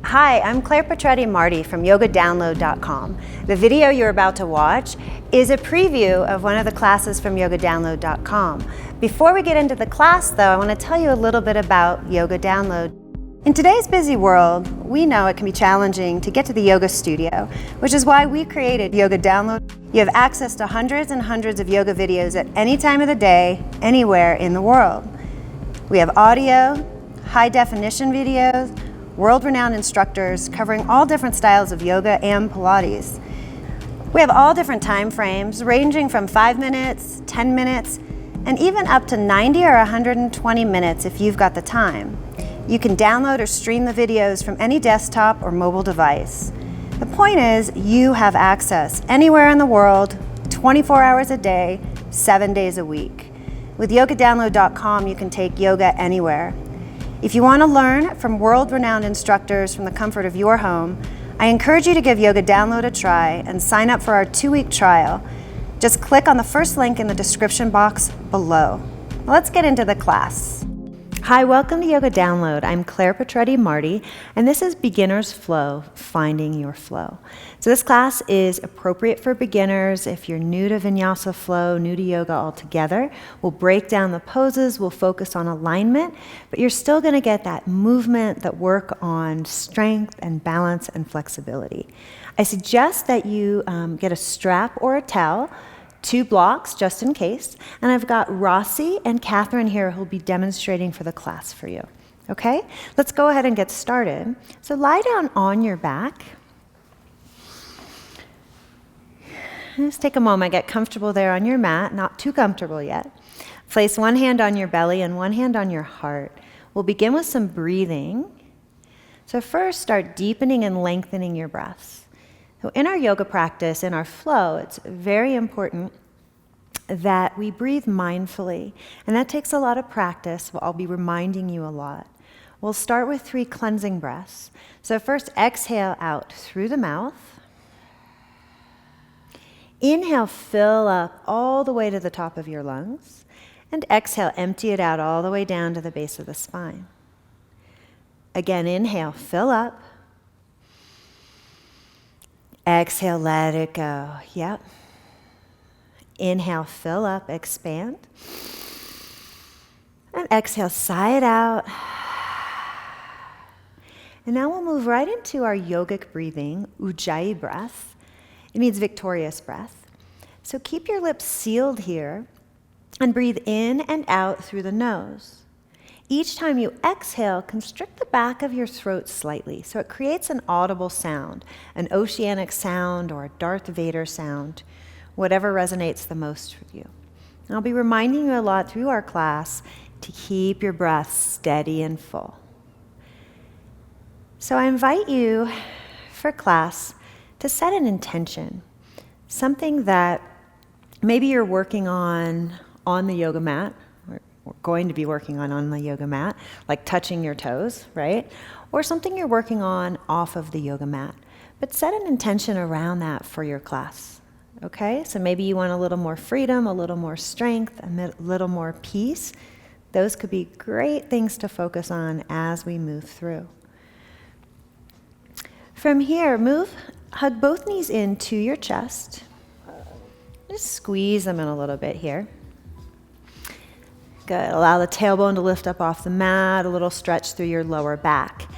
Hi, I'm Claire Petretti Marty from YogaDownload.com. The video you're about to watch is a preview of one of the classes from YogaDownload.com. Before we get into the class though, I want to tell you a little bit about Yoga Download. In today's busy world, we know it can be challenging to get to the yoga studio, which is why we created Yoga Download. You have access to hundreds and hundreds of yoga videos at any time of the day, anywhere in the world. We have audio, high-definition videos, world-renowned instructors covering all different styles of yoga and Pilates. We have all different time frames, ranging from 5 minutes, 10 minutes, and even up to 90 or 120 minutes if you've got the time. You can download or stream the videos from any desktop or mobile device. The point is, you have access anywhere in the world, 24 hours a day, 7 days a week. With YogaDownload.com, you can take yoga anywhere. If you want to learn from world-renowned instructors from the comfort of your home, I encourage you to give Yoga Download a try and sign up for our 2-week trial. Just click on the first link in the description box below. Let's get into the class. Hi, welcome to Yoga Download. I'm Claire Petretti Marty, and this is Beginner's Flow, Finding Your Flow. So this class is appropriate for beginners. If you're new to Vinyasa Flow, new to yoga altogether, we'll break down the poses, we'll focus on alignment, but you're still going to get that movement, that work on strength and balance and flexibility. I suggest that you get a strap or a towel, 2 blocks just in case, and I've got Rossi and Catherine here who'll be demonstrating for the class for you. Okay, let's go ahead and get started. So lie down on your back. Just take a moment, get comfortable there on your mat, not too comfortable yet. Place one hand on your belly and one hand on your heart. We'll begin with some breathing. So first, start deepening and lengthening your breaths. So in our yoga practice, in our flow, it's very important that we breathe mindfully, and that takes a lot of practice. I'll be reminding you a lot. We'll start with 3 cleansing breaths. So first, exhale out through the mouth. Inhale, fill up all the way to the top of your lungs, and exhale, empty it out all the way down to the base of the spine. Again, inhale, fill up. Exhale, let it go. Yep. Inhale, fill up, expand. And exhale, sigh it out. And now we'll move right into our yogic breathing, Ujjayi breath. It means victorious breath. So keep your lips sealed here and breathe in and out through the nose. Each time you exhale, constrict the back of your throat slightly so it creates an audible sound, an oceanic sound or a Darth Vader sound, whatever resonates the most with you. And I'll be reminding you a lot through our class to keep your breath steady and full. So I invite you for class to set an intention, something that maybe you're working on the yoga mat, we're going to be working on the yoga mat, like touching your toes, right? Or something you're working on off of the yoga mat. But set an intention around that for your class, okay? So maybe you want a little more freedom, a little more strength, a little more peace. Those could be great things to focus on as we move through. From here, hug both knees into your chest. Just squeeze them in a little bit here. Good. Allow the tailbone to lift up off the mat, a little stretch through your lower back.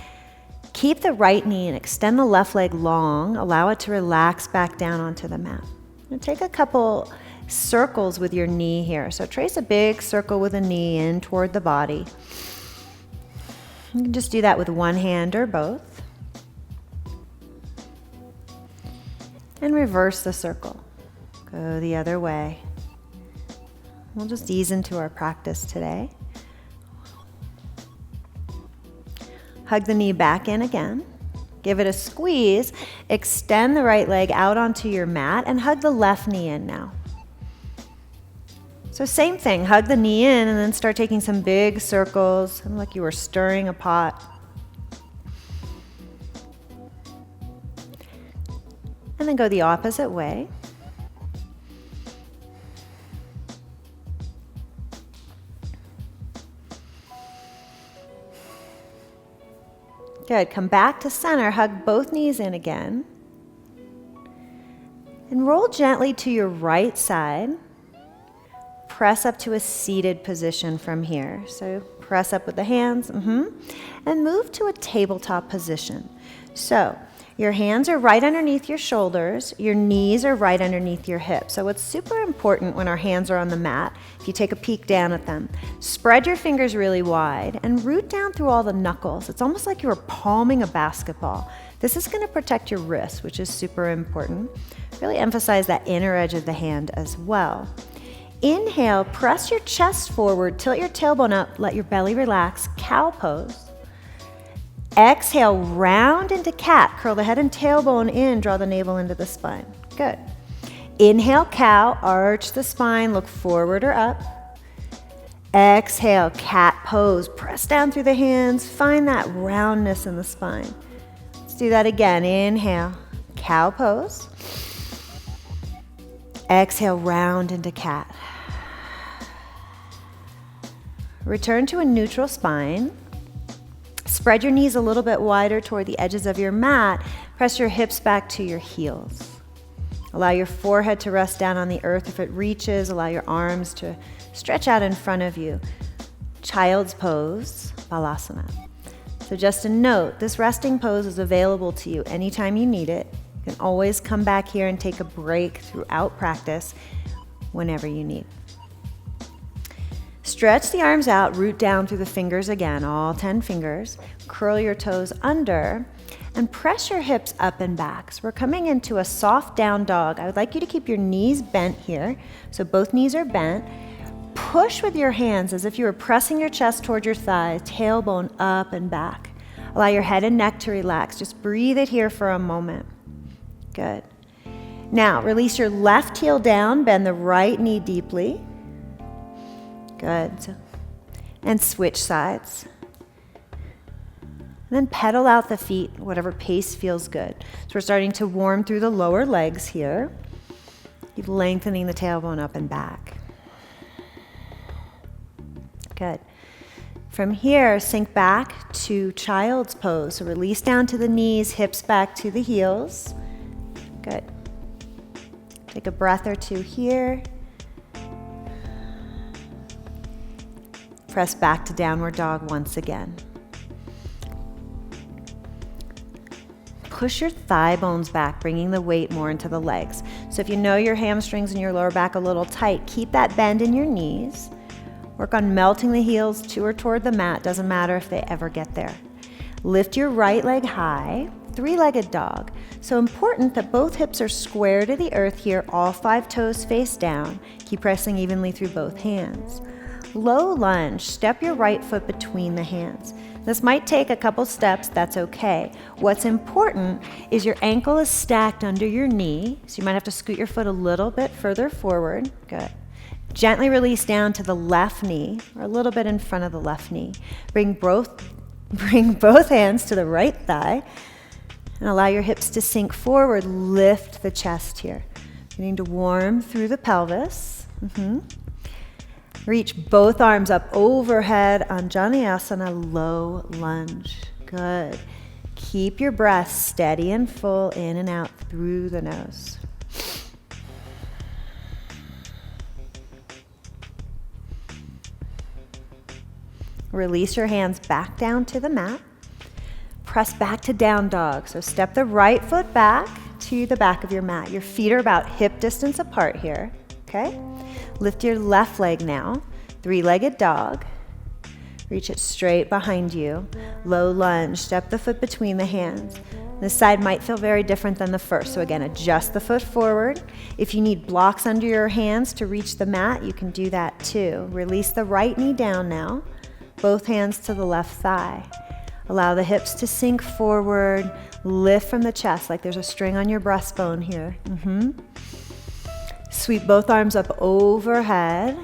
Keep the right knee and extend the left leg long. Allow it to relax back down onto the mat. And take a couple circles with your knee here. So trace a big circle with a knee in toward the body. You can just do that with one hand or both. And reverse the circle. Go the other way. We'll just ease into our practice today. Hug the knee back in again. Give it a squeeze. Extend the right leg out onto your mat and hug the left knee in now. So same thing, hug the knee in and then start taking some big circles, kind of like you were stirring a pot. And then go the opposite way. Good. Good. Come back to center. Hug both knees in again. And roll gently to your right side. Press up to a seated position from here. So press up with the hands. And move to a tabletop position. So your hands are right underneath your shoulders. Your knees are right underneath your hips. So what's super important when our hands are on the mat, if you take a peek down at them, spread your fingers really wide and root down through all the knuckles. It's almost like you were palming a basketball. This is going to protect your wrists, which is super important. Really emphasize that inner edge of the hand as well. Inhale, press your chest forward, tilt your tailbone up, let your belly relax, cow pose. Exhale, round into cat. Curl the head and tailbone in, draw the navel into the spine. Good. Inhale, cow, arch the spine, look forward or up. Exhale, cat pose. Press down through the hands, find that roundness in the spine. Let's do that again. Inhale, cow pose. Exhale, round into cat. Return to a neutral spine. Spread your knees a little bit wider toward the edges of your mat. Press your hips back to your heels. Allow your forehead to rest down on the earth if it reaches. Allow your arms to stretch out in front of you. Child's pose, Balasana. So just a note, this resting pose is available to you anytime you need it. You can always come back here and take a break throughout practice whenever you need. Stretch the arms out, root down through the fingers again, all 10 fingers. Curl your toes under and press your hips up and back. So we're coming into a soft down dog. I would like you to keep your knees bent here. So both knees are bent. Push with your hands as if you were pressing your chest toward your thighs, tailbone up and back. Allow your head and neck to relax. Just breathe it here for a moment. Good. Now release your left heel down, bend the right knee deeply. Good. And switch sides. And then pedal out the feet, whatever pace feels good. So we're starting to warm through the lower legs here. Keep lengthening the tailbone up and back. Good. From here, sink back to child's pose. So release down to the knees, hips back to the heels. Good. Take a breath or two here. Press back to downward dog once again. Push your thigh bones back, bringing the weight more into the legs. So if you know your hamstrings and your lower back a little tight, keep that bend in your knees. Work on melting the heels to or toward the mat. Doesn't matter if they ever get there. Lift your right leg high, three-legged dog. So important that both hips are square to the earth here, all 5 toes face down. Keep pressing evenly through both hands. Low lunge, step your right foot between the hands. This might take a couple steps, that's okay. What's important is your ankle is stacked under your knee, so you might have to scoot your foot a little bit further forward. Good. Gently release down to the left knee, or a little bit in front of the left knee. Bring both hands to the right thigh, and allow your hips to sink forward. Lift the chest here. Beginning to warm through the pelvis. Reach both arms up overhead, Anjaneyasana, low lunge. Good. Keep your breath steady and full, in and out through the nose. Release your hands back down to the mat. Press back to down dog. So step the right foot back to the back of your mat. Your feet are about hip distance apart here, okay? Lift your left leg now, three-legged dog. Reach it straight behind you. Low lunge, step the foot between the hands. This side might feel very different than the first. So again, adjust the foot forward. If you need blocks under your hands to reach the mat, you can do that too. Release the right knee down now. Both hands to the left thigh. Allow the hips to sink forward. Lift from the chest like there's a string on your breastbone here. Sweep both arms up overhead.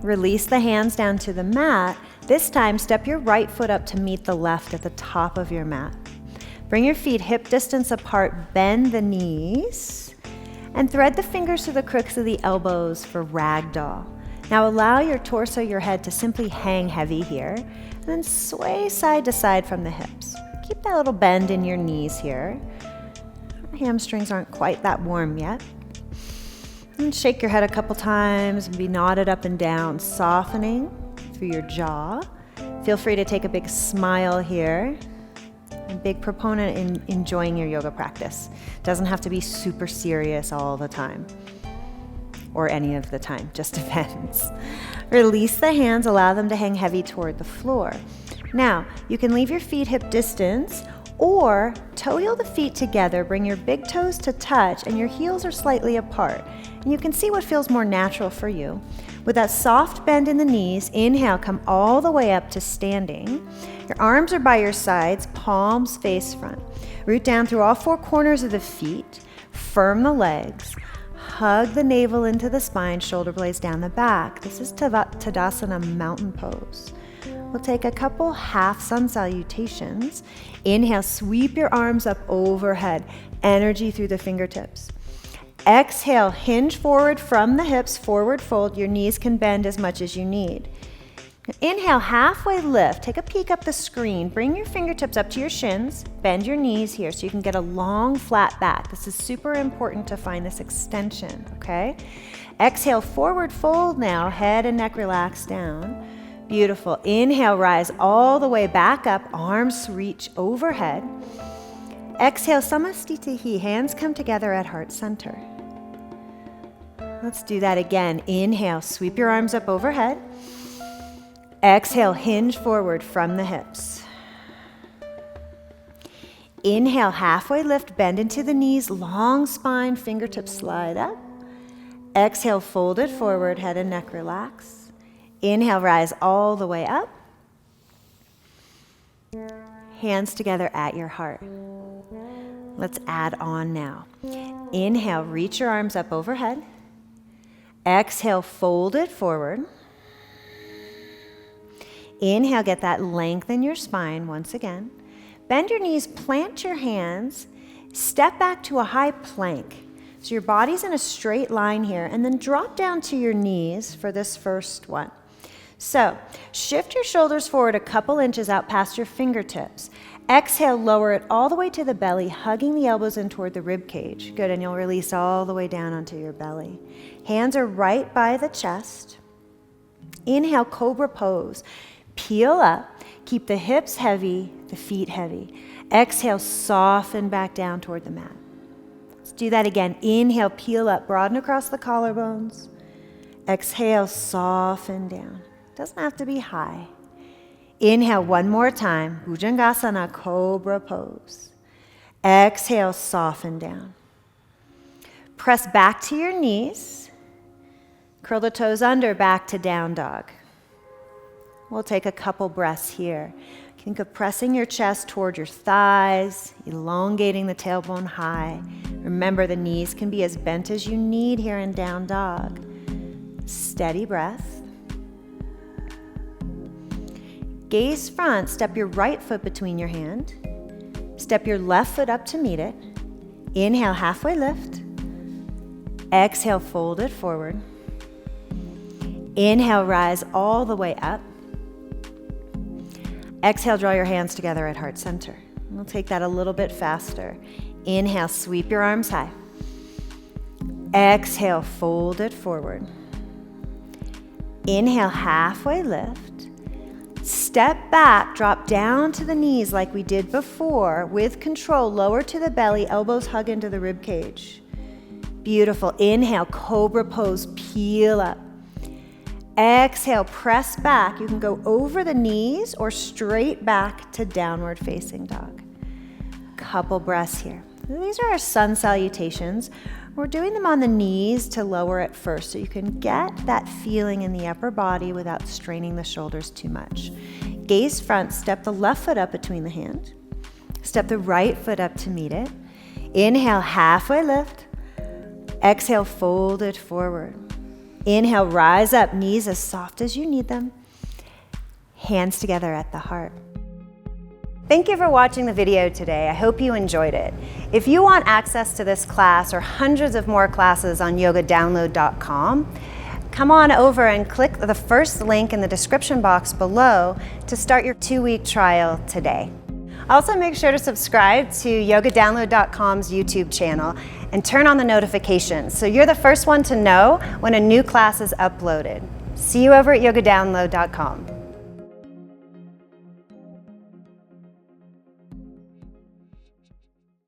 Release the hands down to the mat. This time, step your right foot up to meet the left at the top of your mat. Bring your feet hip distance apart, bend the knees, and thread the fingers through the crooks of the elbows for ragdoll. Now allow your torso, your head to simply hang heavy here, and then sway side to side from the hips. Keep that little bend in your knees here. Our hamstrings aren't quite that warm yet. And shake your head a couple times and be nodded up and down, softening through your jaw. Feel free to take a big smile here. I'm a big proponent in enjoying your yoga practice. Doesn't have to be super serious all the time, or any of the time, just depends. Release the hands, allow them to hang heavy toward the floor. Now, you can leave your feet hip distance or toe heel the feet together, bring your big toes to touch and your heels are slightly apart. And you can see what feels more natural for you. With that soft bend in the knees, inhale, come all the way up to standing. Your arms are by your sides, palms face front. Root down through all four corners of the feet, firm the legs, hug the navel into the spine, shoulder blades down the back. This is Tadasana mountain pose. We'll take a couple half Sun Salutations. Inhale, sweep your arms up overhead, energy through the fingertips. Exhale, hinge forward from the hips, forward fold. Your knees can bend as much as you need. Inhale, halfway lift. Take a peek up the screen. Bring your fingertips up to your shins. Bend your knees here so you can get a long, flat back. This is super important to find this extension, okay? Exhale, forward fold now. Head and neck relax down. Beautiful. Inhale, rise all the way back up. Arms reach overhead. Exhale, Samastitihi. Hands come together at heart center. Let's do that again. Inhale, sweep your arms up overhead. Exhale, hinge forward from the hips. Inhale, halfway lift, bend into the knees, long spine, fingertips slide up. Exhale, fold it forward, head and neck relax. Inhale, rise all the way up. Hands together at your heart. Let's add on now. Inhale, reach your arms up overhead. Exhale, fold it forward. Inhale, get that length in your spine once again. Bend your knees, plant your hands, step back to a high plank. So your body's in a straight line here, and then drop down to your knees for this first one. So shift your shoulders forward a couple inches out past your fingertips. Exhale, lower it all the way to the belly, hugging the elbows in toward the rib cage. Good, and you'll release all the way down onto your belly. Hands are right by the chest. Inhale, cobra pose. Peel up, keep the hips heavy, the feet heavy. Exhale, soften back down toward the mat. Let's do that again. Inhale, peel up, broaden across the collarbones. Exhale, soften down. Doesn't have to be high. Inhale one more time, Bhujangasana, cobra pose. Exhale, soften down. Press back to your knees. Curl the toes under, back to down dog. We'll take a couple breaths here. Think of pressing your chest toward your thighs, elongating the tailbone high. Remember, the knees can be as bent as you need here in down dog. Steady breath. Gaze front, step your right foot between your hand. Step your left foot up to meet it. Inhale, halfway lift. Exhale, fold it forward. Inhale, rise all the way up. Exhale, draw your hands together at heart center. We'll take that a little bit faster. Inhale, sweep your arms high. Exhale, fold it forward. Inhale, halfway lift. Step back, drop down to the knees like we did before. With control, lower to the belly, elbows hug into the rib cage. Beautiful. Inhale, cobra pose, peel up. Exhale, press back. You can go over the knees or straight back to downward facing dog. Couple breaths here. These are our Sun Salutations. We're doing them on the knees to lower it first so you can get that feeling in the upper body without straining the shoulders too much. Gaze front, step the left foot up between the hand. Step the right foot up to meet it. Inhale, halfway lift. Exhale, fold it forward. Inhale, rise up, knees as soft as you need them. Hands together at the heart. Thank you for watching the video today. I hope you enjoyed it. If you want access to this class or hundreds of more classes on yogadownload.com, come on over and click the first link in the description box below to start your 2-week trial today. Also, make sure to subscribe to yogadownload.com's YouTube channel and turn on the notifications so you're the first one to know when a new class is uploaded. See you over at yogadownload.com.